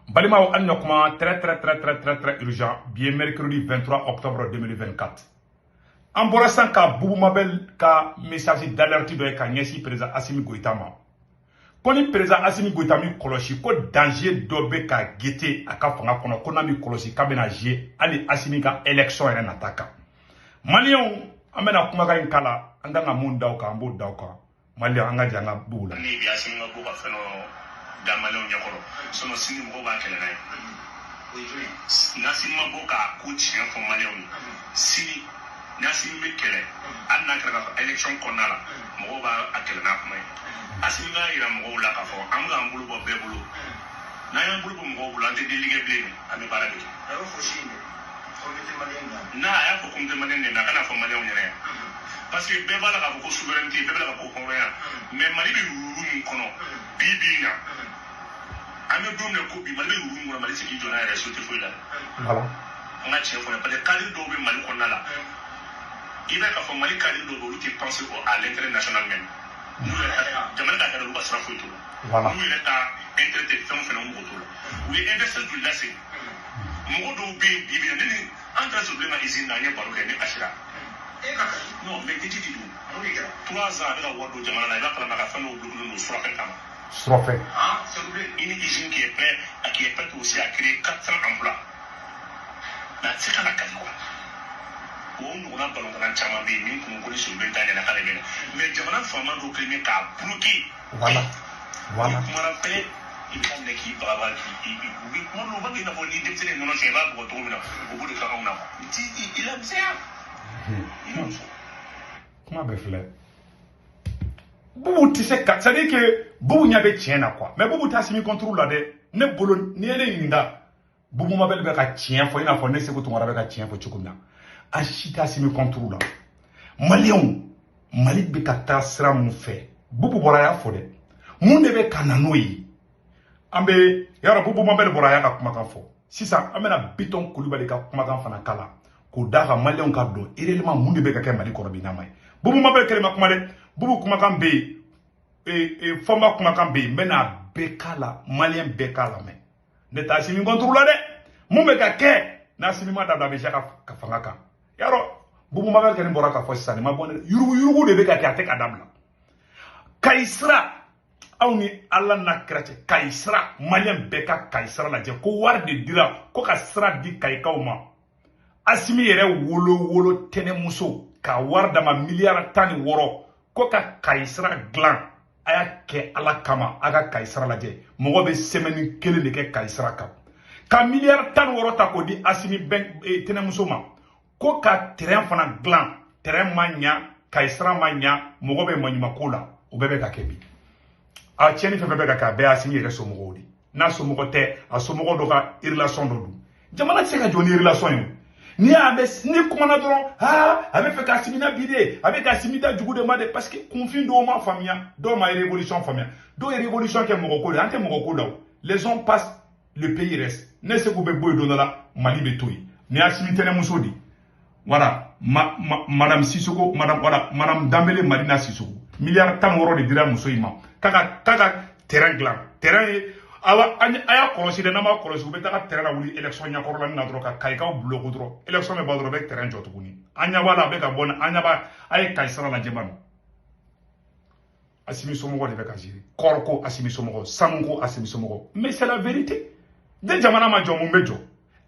Balima Annokma, très urgent, bien mercredi 23 octobre 2024. En borasan ka Boubou Mabel ka message d'alerte de ka nyesi président Assimi Goïta ma. Koni président Assimi Goïta mi kolosi ko danger dobe ka gete aka fanga kono kona mi kolosi ka bena je ali Assimi ka élection ere nataka. Malion amena kuma ka kala andanga mun dawka ambo dawka. Malion anga janga bula. Ni bi Assimi ngo ba feno da Malion nyakoro. Sono sini ngo ba kele nai. Nasi mabo ka ku chien fo Malion. Sini nasi mi kele. Anna kala élection konala. Mo ba akele na kuma. Assimi nga ira mo la ka fo amga ambulu bo bebulu. Na ya ambulu bo mo bulu ante delige blene ame barabe. Aro fo shinde. Na ya fo kumte Malion na kana fo Malion nyere. Parce que bɛɛ b'a la k'a fɔ ko souveraineté bɛɛ bɛ la ka ko hɔrɔnya mais Mali bɛ yurugu min kɔnɔ bi na an bɛ don min na ko bi Mali bɛ yurugu min kɔnɔ Mali se k'i jɔ n'a yɛrɛ so tɛ foyi la an ka tiɲɛ fɔ parce que cadre dɔw bɛ Mali kɔnɔna la i bɛ k'a fɔ Mali cadre dɔw bɛ olu tɛ penser à l'intérêt national même n'u yɛrɛ jamana ka kɛlɛ olu ka sira foyi t'o la n'u yɛrɛ ka intérêt tɛ fɛn o fɛn na u mago t'o la u ye investir joli lase mɔgɔ dɔw bɛ yen bi na ne ni an taara sɔrɔ bilen ka usine na an ye baro kɛ ne kasira. Non, mais qu'est-ce que tu dis? 3 ans avec la Wado Jamana, il va prendre la fin au bout de nos Surafek. Surafek. Une usine qui est prête aussi à créer 400 emplois. C'est quand la quoi. On a ballon dans Chamambi, nous connaissons le bétail à la Calais. Mais Jamana Fama doit créer qu'à bloquer. Voilà. Voilà. Comment on appelle? Il faut que l'équipe brava qui. Moi, nous va dire qu'on dit que non, c'est pas pour trouver au bout de 40 ans. Il a ça. Comment be fait? Boubou tu sais ça dit que Boubou n'y avait tien quoi. Mais Boubou t'as simi contrôle là de ne bolo ni ele inda. Boubou Mabel be ka tien fo ina fo ne se ko tumara be ka tien fo chukumna. Ashita simi contrôle là. Mali be ka tasra mu fe. Boubou boraya fo de. Mun de be kananoyi. Ambe yara Boubou Mabel boraya ka kuma kan fo. Sisa amena biton kulubali ka kuma kan fana kala. Ko daga Malion ka do irellement mun de be ka kɛ Mali kɔrɔ bi na mai Boubou Mabel kelema kuma de Boubou kuma kan be foma kuma kan be mena be kala Malien be kala me ne ta simi contrôle de mun be ka kɛ na simi ma dabla be ka fanga kan yaro Boubou Mabel kelin bora ka fo sani ma bonne yurugu de be ka kɛ ate ka dabla kaisra awni Allah na krate kaisra Malien be ka kaisra la je ko war de dira ko ka sra di kaikaw ma Assimi yɛrɛ wolo tɛnɛmuso ka wari dama miliyari 16 ko ka kayisira dilan a y'a kɛ ala kama a ka kayisira lajɛ mɔgɔ bɛ semaine 1 de kɛ kayisira kan ka miliyari 16 ta k'o di Assimi tɛnɛmuso ma ko ka terrain fana dilan terrain ma ɲa kayisira ma ɲa mɔgɔ bɛ maɲumako la o bɛɛ bɛ ka kɛ bi a tiɲɛni fɛn fɛn bɛ ka kɛ a bɛɛ Assimi yɛrɛ somɔgɔw de n'a somɔgɔ tɛ a somɔgɔ dɔ ka relation dɔ don jamana tɛ se ka jɔ ni relation ye ni kumana dɔrɔn a bɛ fɛ ka Assimi na bi de a bɛ ka Assimi da jugu de ma de parce que kunfin dɔw ma faamuya dɔw ma révolution faamuya dɔw ye révolution kɛ mɔgɔ ko de an tɛ mɔgɔ ko la o les hommes passent le pays reste ne se k'u bɛ bɔ yen don dɔ la Mali bɛ to yen ni Assimi tɛnɛmuso de voilà madame Sissoko madame Dambele Marina Sissoko miliyari 16 de dira muso in ma k'a ka terrain dilan terrain ye aya kɔlɔsi de n'a ma kɔlɔsi u bɛ taga terrain la wuli élection ɲɛkɔrɔla nin na dɔrɔn ka kayikaw bloquer dɔrɔn élection bɛ ban dɔrɔn bɛ terrain jɔ tuguni an ɲɛ b'a la a bɛ ka bɔ an ɲɛ b'a a ye kayisara lajɛ ban Assimi somɔgɔ de bɛ ka gérer kɔɔri ko Assimi somɔgɔ sanu ko Assimi somɔgɔ mais c'est la vérité de jamana ma jɔ mun bɛ jɔ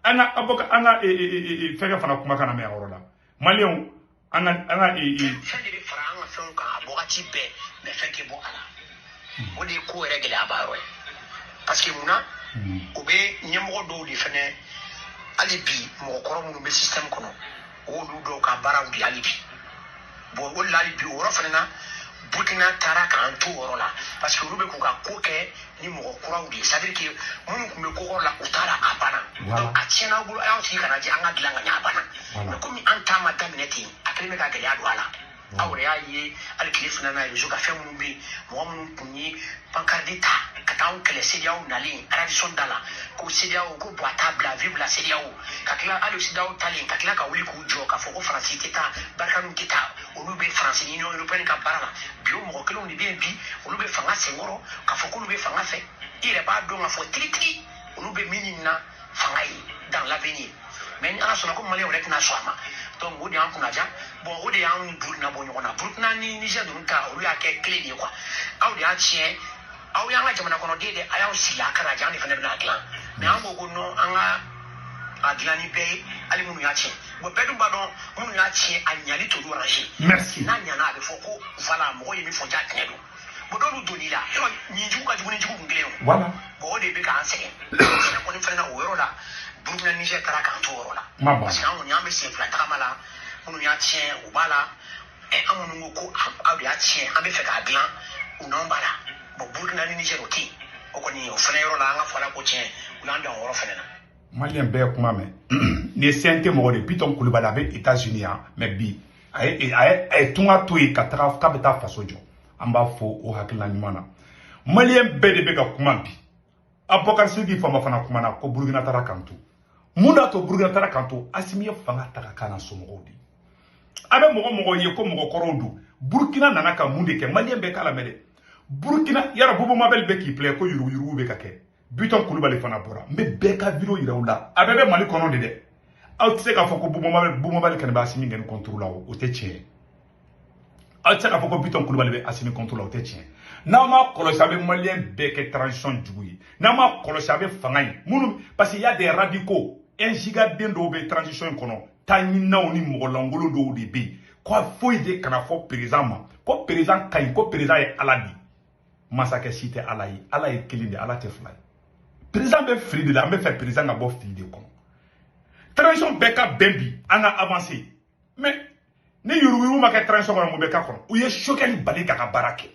an ka fɛnkɛ fana kumakan na mɛ a yɔrɔ la Maliens an ka fɛn de bɛ fara an ka fɛnw kan a wagati bɛɛ mais fɛn tɛ bɔ a la o de ye ko yɛrɛ gɛlɛyaba yɔrɔ ye parce que munna o bɛ ɲɛmɔgɔ dɔw de fɛnɛ hali bi mɔgɔkɔrɔ minnu bɛ système kɔnɔ olu dɔw ka baaraw de hali bi bon o de la hali bi o yɔrɔ fɛnɛ na Burkina taara k'an to o yɔrɔ la parce que olu bɛ k'u ka ko kɛ ni mɔgɔ kuraw de ye c'est à dire que minnu tun bɛ ko kɔrɔ la u taara a banna donc a tiɲɛna bolo a y'aw sigi ka na jɛ an ka dilan ka ɲɛ a banna mais komi an ta ma daminɛ ten a kɛlen bɛ ka gɛlɛya don a la aw yɛrɛ y'a ye hali tile fana na réseau ka fɛn minnu bɛ yen mɔgɔ minnu tun ye pancarte ta ka taa anw kɛlɛ CEDEAO nalen tradition da la ko CEDEAO ko a t'a bila vive la CEDEAO ka tila hali CEDEAO talen ka tila ka wuli k'u jɔ k'a fɔ ko Faransi tɛ taa barikaniw tɛ taa olu bɛ Faransi Union européenne ka baara la bi o mɔgɔ kelenw de bɛ yen bi olu bɛ fanga senkɔrɔ k'a fɔ k'olu bɛ fanga fɛ i yɛrɛ b'a dɔn k'a fɔ tigitigi olu bɛ min na fangai dans l'avenir mais ala sona ko malien rek na swama donc wodi an kuna ja bon wodi an burna bo nyona burna ni Niger dun ka o ya ke clé ni quoi aw dia chien aw ya la jamana kono dede ayaw sila kara jani fana na atlan mais an go no an adlani be ali munu ya chien bo bedum badon munu ya chien anyali to do ranger merci na nyana be foko voilà mo yemi fo ja tedo bo do doni la ni juka juguni juku ngile voilà bo de be ka ansege ko ni fana o yoro la burna Niger kara ka to yoro la parce que on yambe se fla takamala munu ya chien o bala e amunu ko aw ya chien ambe fe ka glan o non bala bo burna Niger o ti o ko ni o fana yoro la nga fala ko chien o landa o yoro fana na malien be kuma me ni sente mo de piton kulubala be États-Unis mais bi ay tunga toyi ka taga ka beta faso jo amba fo o hakila nyumana malien be de be ka kuma bi Abokar Sidi fama fana kuma na ko Burkina tara kantu munda to Burkina tara kantu asimiye fanga taga kana somo di abe mogo ye ko mogo korondu Burkina nana ka munde ke malien be kala mele Burkina yara bobo mabel be ki play ko yuru be ka ke Biton Koulibaly fana bora mais beka vidéo yiraoula abebe mali kono de aw tse ka foko bobo mabel kan ba asimi ngene contrôle o te tien aw tse ka foko Biton Koulibaly be asimi contrôle o te tien na ma kolosi abe malien beke transition juguyi na ma kolosi abe fangai munu parce qu'il y a des radicaux un giga dendo be transition kono tanyina oni mogolangolo do de be ko foi de kana fo président ko président kay ko président e aladi masake cité alayi alayi kelinde ala te fly président be free de la me fait président na bo fili de kon transition beka bembi anga avancé mais ne yuru ma ka transition ko mo beka kon ou ye choqué ni bali ka barake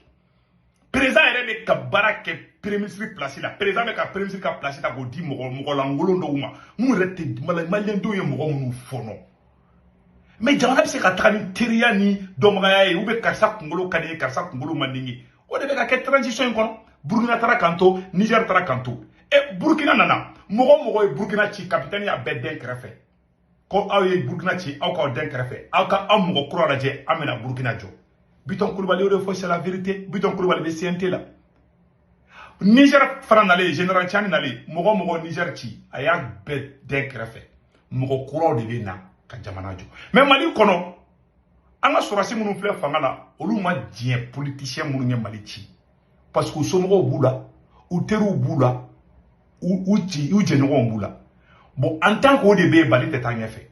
président ere be ka barake premier ministre place la président be ka premier ministre ka place ta go di mo langolo ndo uma mu rete malien do ye mo mu fono mais jamana be se ka tani teria ni domaya e ou be karsa kungolo kadi karsa kungolo mandingi o de be ka transition kon Burkina tara kanto Niger tara kanto et Burkina nana mogo e Burkina ci capitaine ya bedden krefe ko aw ye Burkina ci aw ka den krefe aw ka am mogo kura la je amena Burkina jo Biton Koulibaly o fo c'est la vérité Biton Koulibaly be CNT la Niger franale général Tchani nale mogo Niger ci aya bedden krefe mogo kura de be na ka jamana jo mais Mali kono anga sorasi munu fle fangala olu ma dien politicien munu nye Mali ci parce que somogo bula ou teru bula ou jenego bula bon en tant que ODB bali te tanya fait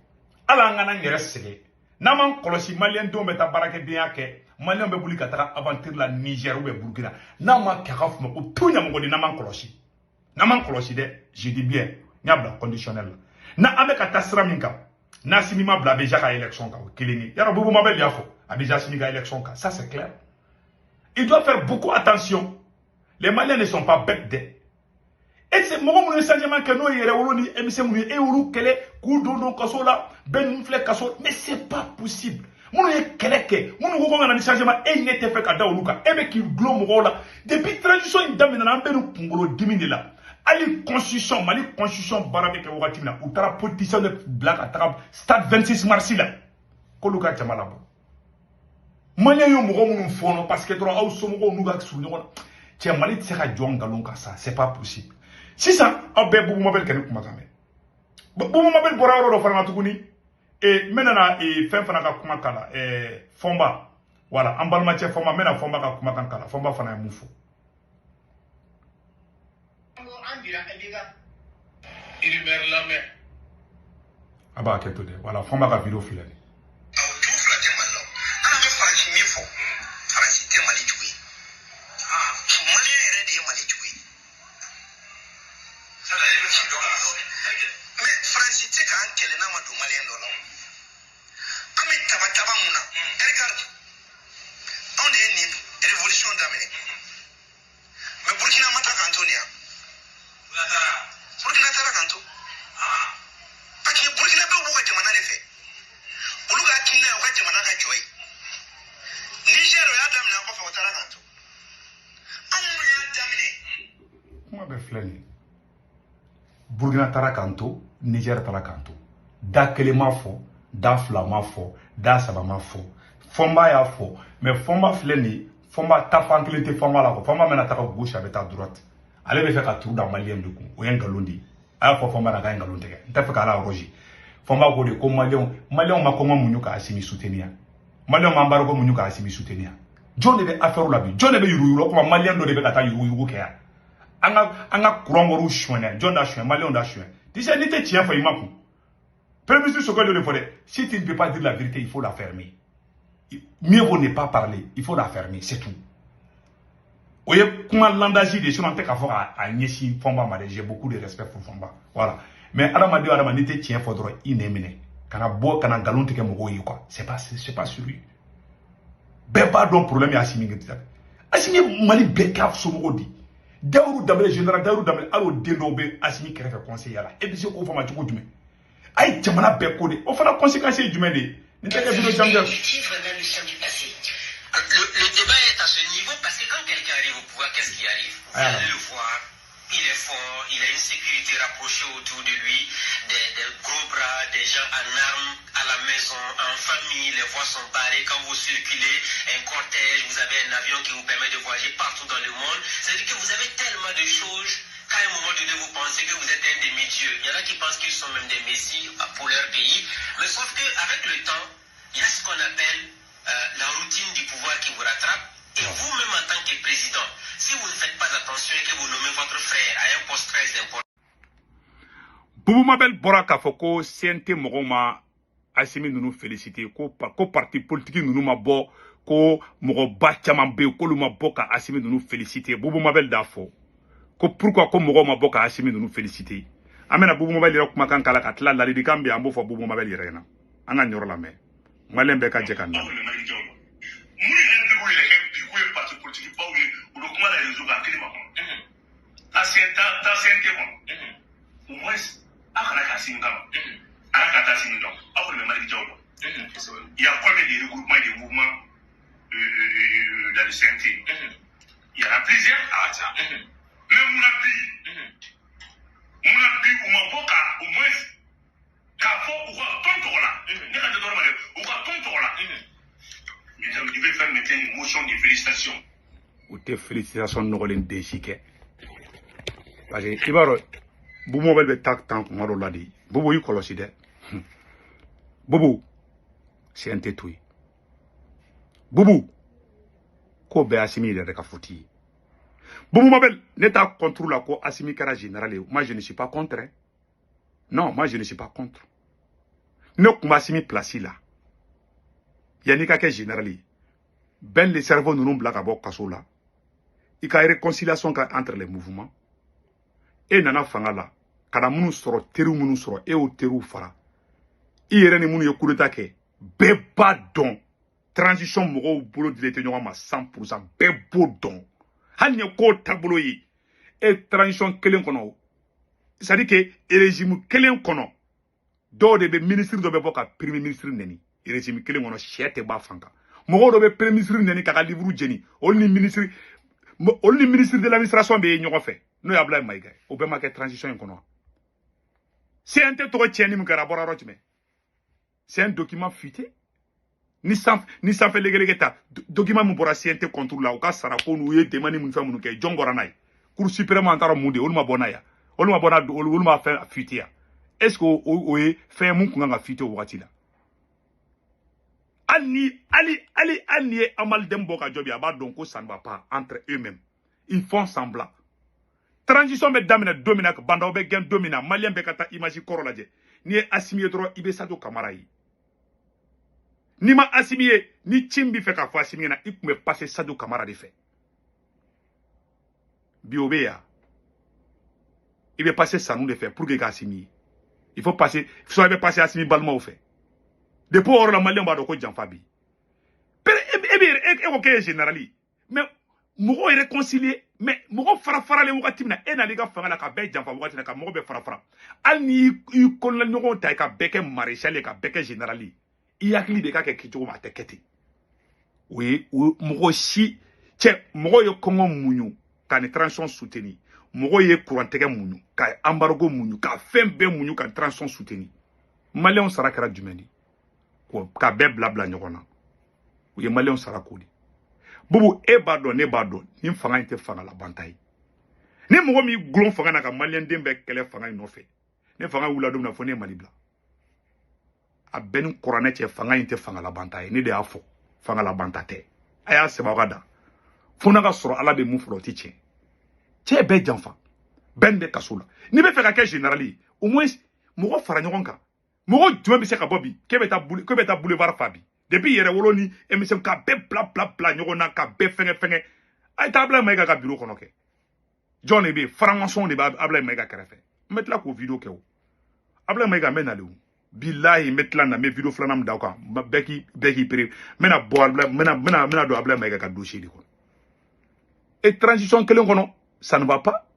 ala ngana ngere sege na man kolosi malien do meta barake bien ke malien be buli kataka aventure la Niger ou be Burkina na ma kakaf mo ko tunya mo di na man kolosi de je dis bien nyabla conditionnel na abe kata sraminka na simima bla be jaka élection ka kelini yara bobo mabel yafo abija simiga élection ka ça c'est clair. Il doit faire beaucoup attention. Les Maliens ne sont pas bêtes. Et c'est mon changement que nous mais c'est pas possible. Depuis transition Ali constitution Mali constitution barabe ke watina utara politicien de black atrap stade 26 mars là. Koluka Jamalabo. Malien yo mogo munu fono parce que droit au somogo nuga sulu ngona tie Mali tseka jonga lonka ça c'est pas possible si ça abbe bubu mabel kene kuma kamé bubu mabel boraro do fana tukuni et menana et fin fana ka kuma kala fomba voilà ambalma tie fomba mena fomba ka kuma kan kala fomba fana mufo aba keto de voilà fomba ka vidéo filani Burkina tara kanto Niger tara kanto da kelema fo da flama fo da sabama fo fomba ya fo mais fomba fleni fomba tafanklete fomba la ko fomba mena ta gauche avec ta droite allez me faire ka tour dans malien de coup o yen galondi a fo Fomba na ga ngalon tege nta fe kala roji Fomba ko de ko Malion ma ko muñu ka Assimi soutenir Malion ma mbaro ko muñu ka Assimi soutenir jone be affaire la bi jone be yuru ko Malion do de be kata yuru ke ya anga courant woru chouane jone da chouane Malion da chouane déjà n'était tien fa imaku premier ministre ce que de le si tu ne peux pas dire la vérité il faut la fermer mieux vaut ne pas parler il faut la fermer c'est tout. Oye kuma landaji de sur en ka fora a nyeshi Fomba ma j'ai beaucoup de respect pour Fomba voilà mais adama n'était tien faudra inemine kana bo kana galon teke mo yi quoi c'est pas sur lui beba don problème ya Assimi ngita Assimi mali beka so mo di Daourou Damel général Daourou Damel alo dendo be Assimi kere fe conseiller la e bi se ko fama ci ko jume ay jamana be ko de o fana conséquences jume de ni teke bi do jamja. Le débat est à ce niveau parce que quand quelqu'un arrive au pouvoir, qu'est-ce qui arrive? Vous allez le voir, il est fort, il a une sécurité rapprochée autour de lui, des gros bras, des gens en armes à la maison, en famille, les voies sont barrées. Quand vous circulez, un cortège, vous avez un avion qui vous permet de voyager partout dans le monde. C'est-à-dire que vous avez tellement de choses qu'à un moment donné, vous pensez que vous êtes un demi-dieu. Il y en a qui pensent qu'ils sont même des messies pour leur pays. Mais sauf qu'avec le temps, il y a ce qu'on appelle la routine du pouvoir qui vous rattrape. Et vous-même en tant que président, si vous ne faites pas attention et que vous nommez votre frère à un poste très important. Boubou Mabel bora ka foko CNT mogoma Assimi nous féliciter ko parti politique nous ma bo ko mogo ba chaman be ko luma boka Assimi nous féliciter Boubou Mabel dafo ko pourquoi ko mogo ma boka Assimi nous féliciter amena Boubou Mabel ira kuma kan kala katla la di kambi ambo fo Boubou Mabel ira na anga nyoro la me malembe ka je kan il y a combien de regroupements et de mouvements dans le CNT? Il y en a plusieurs à ça. Mais Mounabi, ou Maboka, au moins, Kafo, ou Tontola, je vais faire maintenant une motion de félicitations. Ou tes félicitations nous les déchiquer. Parce que, Ibaro, Boubou Mabel be tak tank ngoro la di. Boubou yi kolosi de. Boubou, c'est un tétoui. Boubou, ko be Assimi de ka fouti. Boubou Mabel, n'eta contre la ko Assimi kara général. Moi je ne suis pas contre. Hein. Non, moi je ne suis pas contre. Ne kuma Assimi place là. Yanika ke général. Ben le cerveau nous bla ka bo kaso là. Il y a une réconciliation entre les mouvements. Et nana fangala. Kada munu soro, teru munu soro, e o teru fara. Iyere ni munu yokuleta ke. Beba don. Transition mogo bolo dilete nyonga ma 100%. Bebo don. Hanye ko tablo yi. E transition kelen kono. C'est-à-dire que régime kelen kono. Do de be ministre do be boka premier ministre neni. Régime kelen kono chete ba fanga. Mogo do be premier ministre neni kaka livre jeni. Only ministre de l'administration be nyonga fe. No ya blay maïga. O be ma ke transition kono. C'est un této tieni mukara bora rotime. C'est un document fuité. Ni sans fait légalita. Document mubora CNT contrôle la. Ou ka sarako nou ye demani moun fa moun ke jongora nai. Cour suprême antara moude. Oluma bonaya. Oluma bona oluma fait fuité. Est-ce que oye fait moun kunga fuité ou wati la? Ali amal demboka jobi aba donc ça ne va pas entre eux-mêmes. Ils font semblant. Transition be damina domina banda be gen domina malien be kata image korola je. Ni Assimi dro ibe Sadio Camara yi. Ni ma Assimi ni chimbi fe ka fa Assimi na ikume passer Sadio Camara de fait. Biobeya. Il veut passer ça nous de fait pour que Assimi. Il faut passer soit il veut passer Assimi balma au fait. Depuis or la malien ba do ko janfabi. Ok générali. Mais mogo est réconcilié. Mais mogo fara le wakati na ena liga fanga la ka be janfa wakati na ka mogo be fara. Al ni i kon la nyogo ta ka beke maréchal ka beke générali. I yakli de ka ke kicho ma teketi. Oui, mogo si che mogo yo kongo munyu ka ni transition soutenu. Mogo ye courant tege munyu ka embargo munyu ka fembe munyu ka transition soutenu. Malien sara kara dumeni. Ko ka be blabla nyogona. Ou ye malien sara kodi. Boubou e badon ne badon ni fanga inte fanga la bantai. ne mɔgɔ min gulon fanga na ka malien den bɛɛ kɛlɛ fanga in nɔfɛ ne fanga wula don na fɔ ne Mali bila a bɛɛ ni kuranɛ cɛ fanga in tɛ fanga labanta ye ne de y'a fɔ fanga labanta tɛ a y'a sɛbɛn ka da fo n'a ka sɔrɔ ala bɛ mun fɔlɔ o tɛ tiɲɛ cɛ bɛɛ janfa bɛɛ bɛ kaso la n'i bɛ fɛ ka kɛ général ye au moins mɔgɔ fara ɲɔgɔn kan mɔgɔ jumɛn bɛ se ka bɔ bi k'e bɛ taa boulevard fa bi depuis yɛrɛ wolo ni émission ka bɛɛ bila ɲɔgɔn na ka bɛɛ fɛngɛ a ye taa Ablaye Mayiga ka bureau kɔnɔ kɛ jɔn de bɛ yen franc-maçon de bɛ Ablaye Mayiga kɛrɛfɛ n bɛ tila k'o vidéo kɛ o Ablaye Mayiga n bɛ nale o bilahi n bɛ tila na n bɛ vidéo filanan min da o kan bɛɛ k'i pere n bɛna don Ablaye Mayiga ka dossier de kɔnɔ et transition kelen kɔnɔ ça ne va pas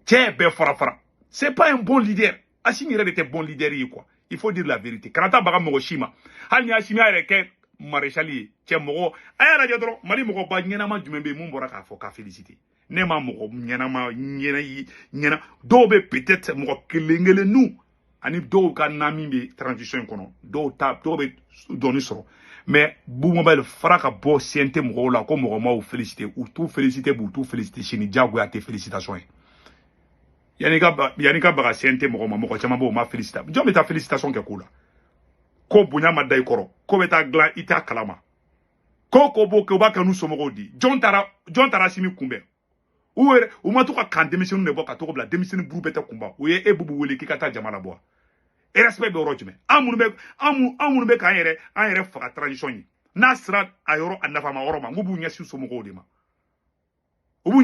cɛ bɛɛ fara c'est pas un bon leader Assimi yɛrɛ de tɛ bon leader ye quoi il faut dire la vérité kana taa baga mɔgɔ si ma hali ni Assimi yɛrɛ kɛ maréchal ye cɛ mɔgɔ a y'a lajɛ dɔrɔn Mali mɔgɔba ɲɛnama jumɛn bɛ yen mun bɔra k'a fɔ k'a féliciter ne ma mɔgɔ ɲɛna dɔw bɛ peut-être mɔgɔ kelen nu ani dɔw ka naami bɛ transition in kɔnɔ dɔw bɛ dɔɔni sɔrɔ mais Boubou fara ka bɔ CNT mɔgɔw la ko mɔgɔ m'aw féliciter u t'u féliciter b'u t'u féliciter sini diyagoya tɛ félicitation ye yani ka baga CNT mɔgɔ ma mɔgɔ caman b'o ma féliciter jɔn bɛ taa félicitation kɛ ko la ko bonya ma da i kɔrɔ ko bɛ taa dilan i t'a kalama ko b'o kɛ u b'a kɛ n'u somɔgɔw di jɔn taara Assimi kunbɛn u ma to ka kan denmisɛnninw de bɔ ka tɔgɔ bila denmisɛnnin buru bɛɛ tɛ kunba o ye Boubou wele k'i ka taa jama labɔ et respect bɛ yɔrɔ jumɛn an minnu bɛ k'an yɛrɛ faga transition ye n'a sera a yɔrɔ a nafama yɔrɔ ma n k'u b'u ɲɛsin somɔgɔw de ma o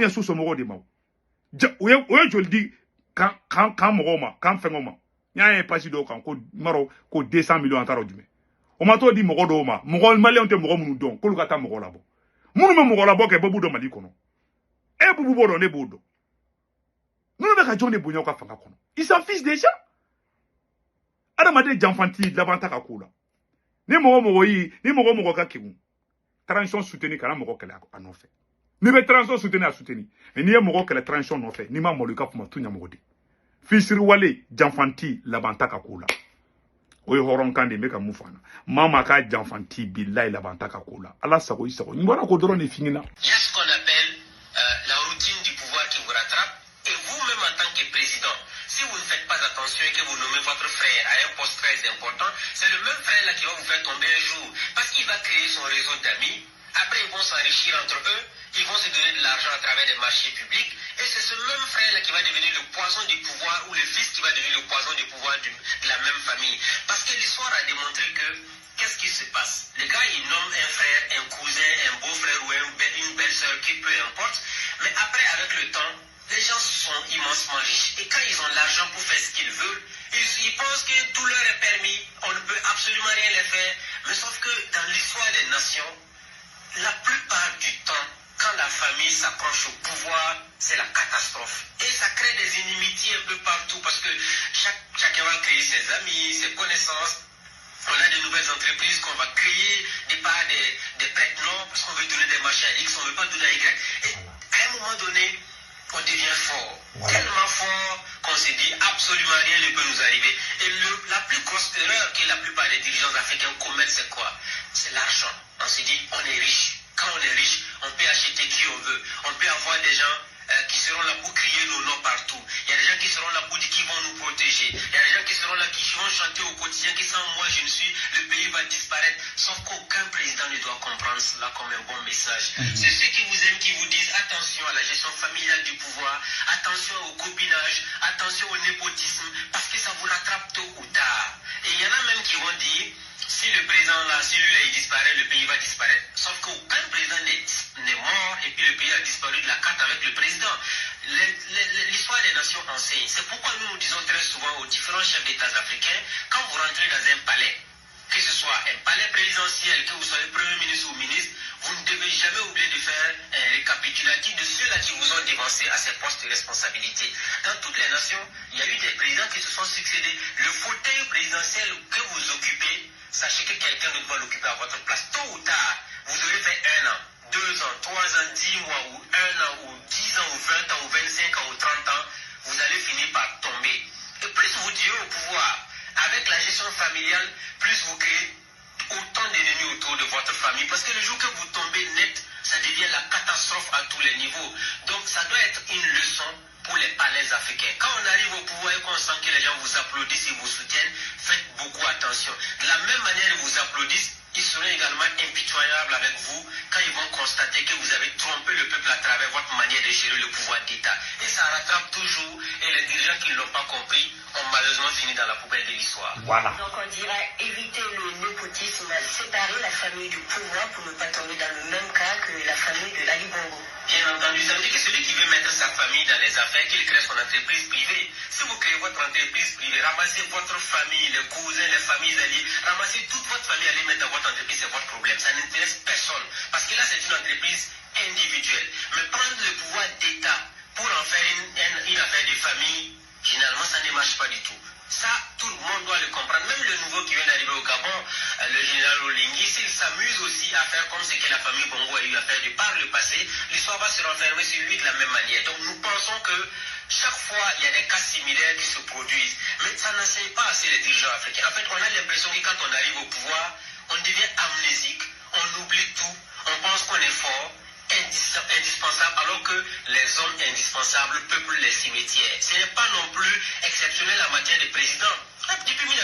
ye joli di kan mɔgɔw ma kan fɛngɛw ma n y'a ye page dɔw kan ko 200 millions an taara o jumɛn o ma t'o di mɔgɔ dɔw ma mɔgɔ maliyɛnw tɛ mɔgɔ minnu dɔn k'olu ka taa mɔgɔ labɔ minnu bɛ mɔgɔ labɔ kɛ bɛɛ b'u dɔn Mali kɔnɔ Boubou b'o dɔn ne b'o dɔn minnu bɛ ka jɔn de bonya u ka fanga kɔnɔ ils s'en fichent déjà adamaden janfanti laban ta ka ko la ni mɔgɔ ka kegun transition soutenir kana mɔgɔ kɛlɛ a nɔfɛ ni bɛ transition soutenir a soutenir mais n'i ye mɔgɔ kɛlɛ transition nɔfɛ n'i ma malo i ka kuma tu ɲamɔgɔ de fisiriwale janfanti laban ta ka ko la o ye hɔrɔnkan de n bɛ ka mun fɔ an na maa maa ka janfanti bilahi laban ta ka ko la ala sago i sago n bɔra ko dɔrɔn de f'i ɲɛna. La routine du pouvoir qui vous rattrape et vous-même en tant que président, si vous ne faites pas attention et que vous nommez votre frère à un poste très important, c'est le même frère là qui va vous faire tomber un jour parce qu'il va créer son réseau d'amis. Après, ils vont s'enrichir entre eux, ils vont se donner de l'argent à travers des marchés publics et c'est ce même frère là qui va devenir le poison du pouvoir ou le fils qui va devenir le poison du pouvoir de la même famille. Parce que l'histoire a démontré que qu'est-ce qui se passe? Les gars, ils nomment un frère, un cousin, un beau-frère ou une belle-sœur, qui peu importe. Mais après, avec le temps, les gens sont immensement riches. Et quand ils ont l'argent pour faire ce qu'ils veulent, ils pensent que tout leur est permis. On ne peut absolument rien les faire. Mais sauf que dans l'histoire des nations, la plupart du temps, quand la famille s'approche au pouvoir, c'est la catastrophe. Et ça crée des inimitiés un peu partout parce que chacun va créer ses amis, ses connaissances. On a de nouvelles entreprises qu'on va créer, des prête-noms, parce qu'on veut donner des marchés à X, on ne veut pas donner à Y. Et à un moment donné, on devient fort. Voilà. Tellement fort qu'on se dit absolument rien ne peut nous arriver. Et la plus grosse erreur que la plupart des dirigeants africains commettent, c'est quoi? C'est l'argent. On se dit, on est riche. Quand on est riche, on peut acheter qui on veut. On peut avoir des gens qui seront là pour crier nos noms partout. Il y a des gens qui seront là pour dire qu'ils vont nous protéger. Il y a des gens qui seront là qui vont chanter au quotidien que sans moi je ne suis, le pays va disparaître. Sauf qu'aucun président ne doit comprendre cela comme un bon message. C'est ceux qui vous aiment qui vous disent attention à la gestion familiale du pouvoir, attention au copinage, attention au népotisme, parce que ça vous rattrape tôt ou tard. Et il y en a même qui vont dire si le président là, si lui là il disparaît, le pays va disparaître. Sauf qu'aucun président n'est mort et puis le pays a disparu de la carte avec le président. L'histoire des nations enseigne. C'est pourquoi nous disons très souvent aux différents chefs d'État africains, quand vous rentrez dans un palais, que ce soit un palais présidentiel, que vous soyez premier ministre ou ministre, vous ne devez jamais oublier de faire un récapitulatif de ceux-là qui vous ont dévancé à ces postes de responsabilité. Dans toutes les nations, il y a eu des présidents qui se sont succédés. Le fauteuil présidentiel que vous occupez, sachez que quelqu'un d'autre va l'occuper à votre place. Tôt ou tard, vous aurez fait 1 an, 2 ans, 3 ans, 10 mois, ou 1 an, ou 10 ans, ou 20 ans, ou 25 ans, ou 30 ans, vous allez finir par tomber. Et plus vous direz au pouvoir, avec la gestion familiale, plus vous créez autant d'ennemis autour de votre famille. Parce que le jour que vous tombez net, ça devient la catastrophe à tous les niveaux. Donc ça doit être une leçon pour les palais africains. Quand on arrive au pouvoir et qu'on sent que les gens vous applaudissent et vous soutiennent, faites beaucoup attention. De la même manière ils vous applaudissent, ils seront également impitoyables avec vous quand ils vont constater que vous avez trompé le peuple à travers votre manière de gérer le pouvoir d'État. Et ça rattrape toujours, et les dirigeants qui ne l'ont pas compris ont malheureusement fini dans la poubelle de l'histoire. Voilà. Donc on dira éviter le népotisme, séparer la famille du pouvoir pour ne pas tomber dans le même cas que la famille de Ali Bongo. Bien entendu, ça veut dire que celui qui veut mettre sa famille dans les affaires, qu'il crée son entreprise privée. Si vous créez votre entreprise privée, ramassez votre famille, les cousins, les familles alliées, ramassez toute votre famille, allez mettre dans votre entreprise, c'est votre problème. Ça n'intéresse personne. Parce que là, c'est une entreprise individuelle. Mais prendre le pouvoir d'État pour en faire une affaire de famille, généralement, ça ne marche pas du tout. Ça, tout le monde doit le comprendre. Même le nouveau qui vient d'arriver au Gabon, le général Olingi, s'il s'amuse aussi à faire comme ce que la famille Bongo a eu à faire de par le passé, l'histoire va se renfermer sur lui de la même manière. Donc nous pensons que chaque fois, il y a des cas similaires qui se produisent. Mais ça n'enseigne pas assez les dirigeants africains. En fait, on a l'impression que quand on arrive au pouvoir, on devient amnésique, on oublie tout, on pense qu'on est fort, indispensable, alors que les hommes indispensables peuplent les cimetières. Ce n'est pas non plus exceptionnel en matière de président. Depuis 1960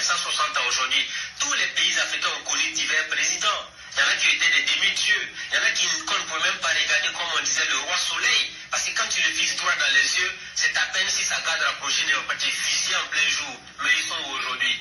à aujourd'hui, tous les pays africains ont connu divers présidents. Il y en a qui étaient des demi-dieux, il y en a qu'on ne peut même pas regarder comme on disait le roi soleil, parce que quand tu le fixes droit dans les yeux, c'est à peine si sa garde rapprochée ne va pas te fusiller en plein jour. Mais ils sont où aujourd'hui?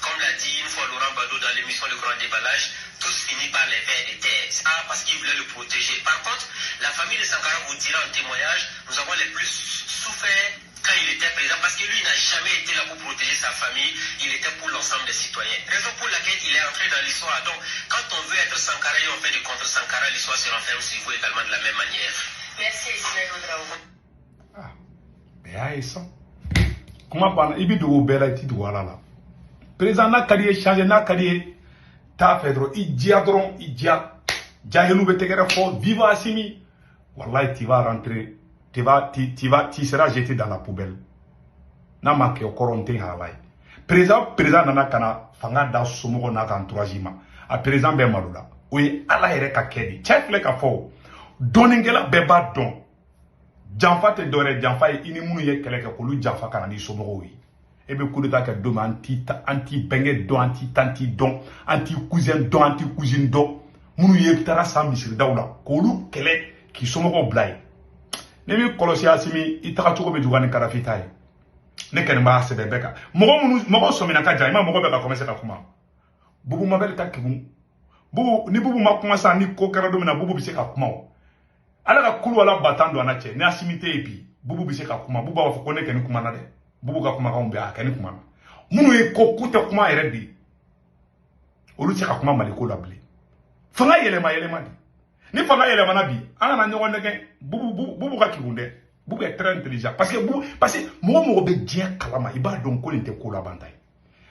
Comme l'a dit une fois Laurent Badot dans l'émission Le Grand Déballage, tous finissent par les vers de terre. Ah, parce qu'ils voulaient le protéger. Par contre, la famille de Sankara vous dira en témoignage, nous avons les plus souffert quand il était président, parce que lui, il n'a jamais été là pour protéger sa famille, il était pour l'ensemble des citoyens. Raison pour laquelle il est entré dans l'histoire. Donc, quand on veut être Sankara et on fait du contre Sankara, l'histoire se renferme sur vous également de la même manière. Merci Ismaël Ouedraogo. Ah, mais aïe ça. Comment parler? Il vit de au bel et voilà là. Président n'a qu'à dire changer, n'a qu'à dire t'as fait trop. Il dit à drôle, il dit à Djahilou Betegere fort, viva Assimi. Wallah, tu vas rentrer. Tu seras jeté dans la poubelle. N'a manqué au coronte halay. Président nana kana fanga da somo na kan troisième. A président be malula. Oui, ala ere ka kedi. Check le ka fo. Doningela beba don. Janfa te dore janfa ini munu ye kele ka kolu janfa kana ni somo wi. Ebe coup d'état ka dom anti benge don anti tanti don anti cousin don anti cousine don. Munu ye tara sa misiri dawla. Kolu kele ki somo ko blay. Nemi kolosi Assimi itaka choko be jugani karafita ye ne ken ba sebe beka mogo somina ka jaima mogo beka commencer ka kuma bubu mabel ka kibu bubu ni bubu ma kuma sa ni ko kara do na bubu bi se ka kuma ala ka kulu wala batando anache ni Assimi te epi bubu bi se ka kuma bubu ba ko ne ken kuma na de bubu ka kuma ka umbe a ken kuma munu e ko kuta kuma ere bi olu se ka kuma maliko la bli fanga yelema di ni fanga yelema na bi anga na nyogo ndege bubu ka kibunde bubu est très intelligent parce que mo be dien kalama iba don ko lente ko la bantai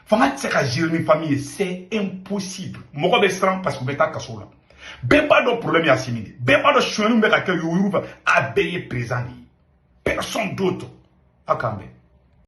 fanga tse ka gérer ni famille c'est impossible mo be stran parce que beta kasola be pas de problème ya Assimi be pas de chouenu be ka ke yuru a payer présent personne d'autre akambe